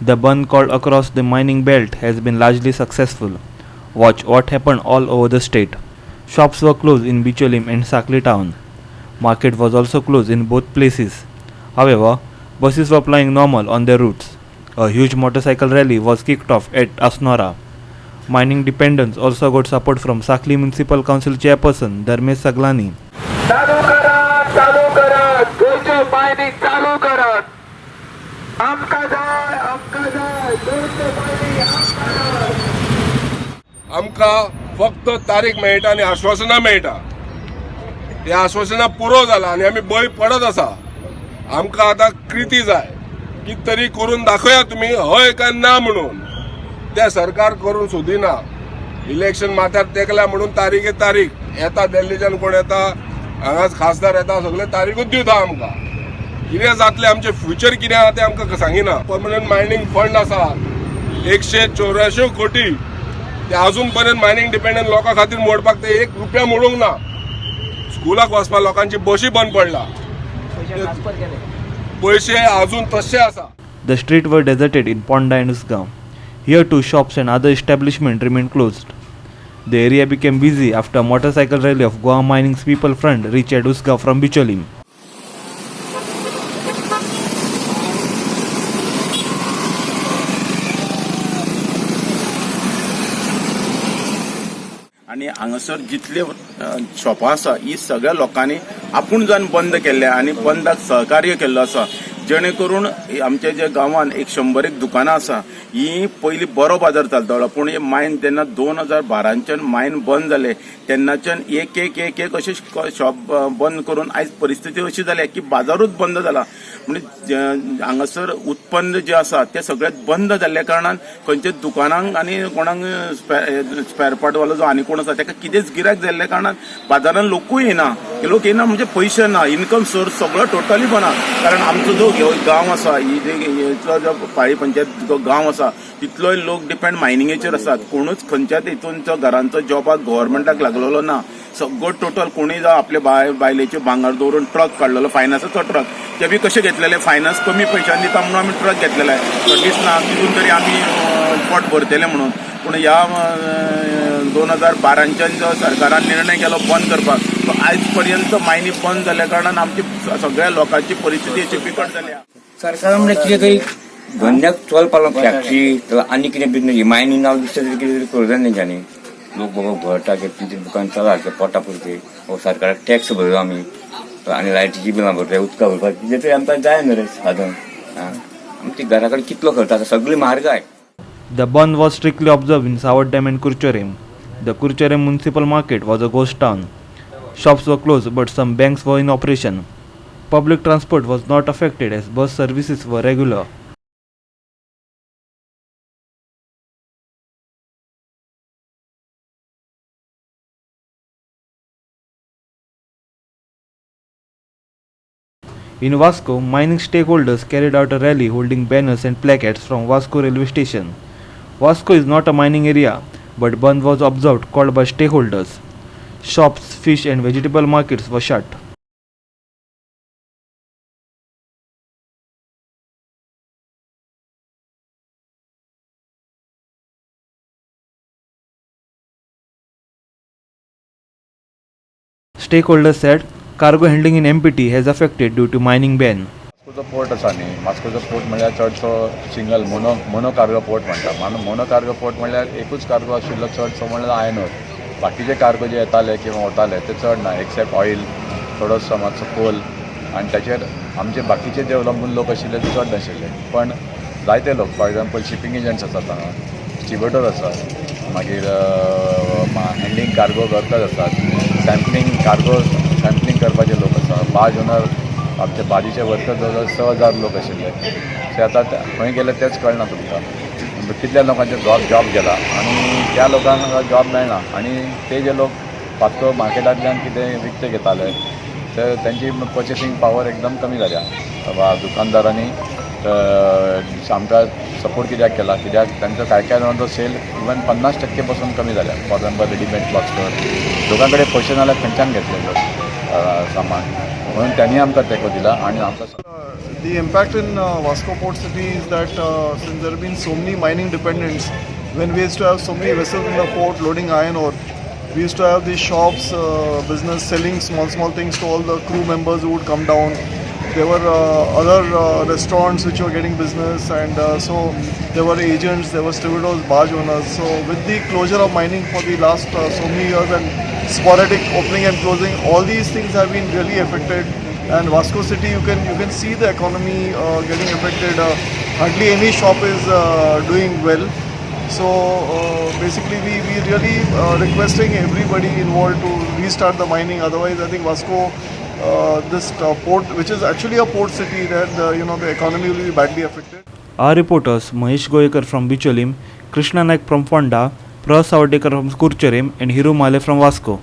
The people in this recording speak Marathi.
The Bandh called across the mining belt has been largely successful. Watch what happened all over the state. Shops were closed in Bicholim and Sakli town. Market was also closed in both places. However, buses were plying normal on their routes. A huge motorcycle rally was kicked off at Asnora. Mining dependents also got support from Sakli Municipal Council Chairperson Dharmesh Saglani. चालू करा गोचे मायनिंग चालू करा आमका जाय गोचे मायनिंग आमका फक्त तारीख मेळटा आणि आश्वासनां मेळटा. ते आश्वासनां पुरो जाला आणि आम्ही बळी पडत आसा. आमकां आतां कृती जाय. कित तरी करून दाखया तुम्ही हय काय ना म्हणून. ते सरकार करून सोदिना. इलेक्शन माथ्यार तेकल्या म्हणून तारीख येता दिल्लीच्यान कोण येता हांगाच खासदार येता सगळे तारीखूच दिवता आमकां. कितें जातलें आमचें फ्युचर कितें आहा तें आमकां सांगिना. परमनंट मायनिंग फंड आसा 184 कोटी ते अजून पर्यंत मायनिंग डिपेंडंट लोकां खातीर मोडपाक ते 1 रुपया मोडूंक ना. स्कुलाक वचपाक लोकांची बशी बंद पडला. पैसे अजून तशे आसा. The streets were deserted in Ponda and Usgaon. Here too shops and other establishments remained closed. The area became busy after a motorcycle rally of Goa Mining's People Front reached Usgaon from Bicholim. आणि हांगासर जितले शॉपां आसा ही सगळ्या लोकांनी आपूण जावन बंद केल्ल्या आणि बंदाक सहकार्य केल्लो आसा. जेणे करून आमच्या जे गांवांत 100 दुकानां आसा ही पयलीं बरो बाजार चलतालो. पूण हे मायन जेन्ना 2012च्यान मायन बंद जाले तेन्नाच्यान एक एक अशे शॉप बंद करून आयज परिस्थिती अशी जाल्या की बाजारूच बंद जाला. म्हणजे हांगासर उत्पन्न जे आसा ते सगळें बंद जाल्ल्या कारणान खंयचे दुकानांक आनी कोणाक स्पेर पार्टवालो जो आनी कोण आसा ताका कितेंच गिरायक जाल्ल्या कारणान बाजारान लोकूय येना. लोक येना म्हणजे पयशे ना, इन्कम सोर्स सगळो टोटली बना. कारण आमचो जो गांव आसा ही जे जो पाळी पंचायत जो गांव आसा तितलोय लोक डिपेंड मायनिंगेचेर आसात. कोणूच खंयच्याच हितूनचो घरांचो जॉबाक गव्हर्मेंटाक लागलेलो ना. सगळो टोटल कोणीय जावं आपले बायलेचे भांगर दवरून ट्रक काडलेलो फायनान्साचो ट्रक. ते बी कशे घेतलेले फायनान्स कमी पयशांनी दिता म्हणून आमी ट्रक घेतलेले. सर्वीस ना तितून तरी आमी पोट भरतले म्हणून. पूण ह्या 2012च्यान जो सरकारान निर्णय केलो बंद करपाक तो आयज पर्यंत मायनी बंद जाल्ल्या कारणान आमची सगळ्या लोकांची परिस्थिती अशी बिकट जाल्या. सरकारान म्हणजे कितें तरी धंद्याक चलपा लागून फॅक्टरी आनी कितें बिजनेस मायनींग नाव दिसता तरी कितें तरी करूं जाय तेंच्यांनी. लोक बाबा भरता तेंचे दुकान चला पोटा पुरते सरकाराक टॅक्स भरलो आमी आनी लायटीची बिलां भरता उदका भरपाक कितें तरी आमकां जाय न्हू रे साधन. आमची घरा कडेन कितलो खर्च आसा सगळी म्हारगाय. The Bandh was strictly observed in Savatdam and Kurcherem. The Kurcherem municipal market was a ghost town. Shops were closed but some banks were in operation. Public transport was not affected as bus services were regular. In Vasco, mining stakeholders carried out a rally holding banners and placards from Vasco railway station. Vasco is not a mining area, but Bandh was observed called by stakeholders. Shops, fish and vegetable markets were shut. Stakeholders said cargo handling in MPT has affected due to mining ban. मास्कोचो पोर्ट आसा न्ही. मास्कोचो पोर्ट म्हणल्यार चडसो सिंगल मोनो कार्गो पोर्ट म्हणटा. मोनो कार्गो पोर्ट म्हणल्यार एकूच कार्गो आशिल्लो चडसो म्हणल्यार आयनोर. बाकीचे कार्गो जे येताले किंवा वताले ते चड ना एक्सेप्ट ऑयल थोडोसो मातसो कोल आनी ताचेर आमचे बाकीचे जे अवलंबून लोक आशिल्ले ते चड नाशिल्ले. पण जायते लोक फॉर एक्झाम्पल शिपींग एजंट्स आसात हांगा, स्टिवर्डर आसात, मागीर हँडलिंग कार्गो वर्कर्स आसात, सॅम्पलिंग करपाचे लोक आसात, बाज ओनर आमचे बाजीचे वर्कर जवळ 6,000 लोक आशिल्ले. ते आतां खंय गेले तेच कळना तुमकां. कितल्या लोकांचे जॉब गेला आणि त्या लोकांक जॉब मेळना. आणि ते जे लोक पातळ मार्केटांतल्यान कितें विकते घेताले ते त्यांची पर्चेसींग पावर एकदम कमी जाल्या. दुकानदारांनी आमकां सपोर्ट कित्याक केला, कित्याक तांचो काय जाणांचो सेल इवन 50% पासून कमी जाल्या. फॉर एक्झाम्पल रेडीमेड क्लॉथ्स लोकां कडेन पयशे नाल्यार खंयच्यान घेतले लोक सामान. म्हणून त्यांनी आमकां तेंको दिला आणि आमकां The impact in Vasco Port City is that since there have been so many mining dependents, when we used to have so many vessels in the port loading iron ore, we used to have these shops, business selling small things to all the crew members who would come down. There were other restaurants which were getting business, and so there were agents, there were stevedores, barge owners. So with the closure of mining for the last so many years and sporadic opening and closing, all these things have been really affected. And Vasco City, you can see the economy getting affected. Hardly any shop is doing well. So basically, we really requesting everybody involved to restart the mining. Otherwise, I think Vasco, this port, which is actually a port city, that the economy will be badly affected. Our reporters Mahesh Goyekar from Bicholim, Krishna Naik from Fonda, Pras Sawadekar from Kurcherim and Hiru Male from Vasco.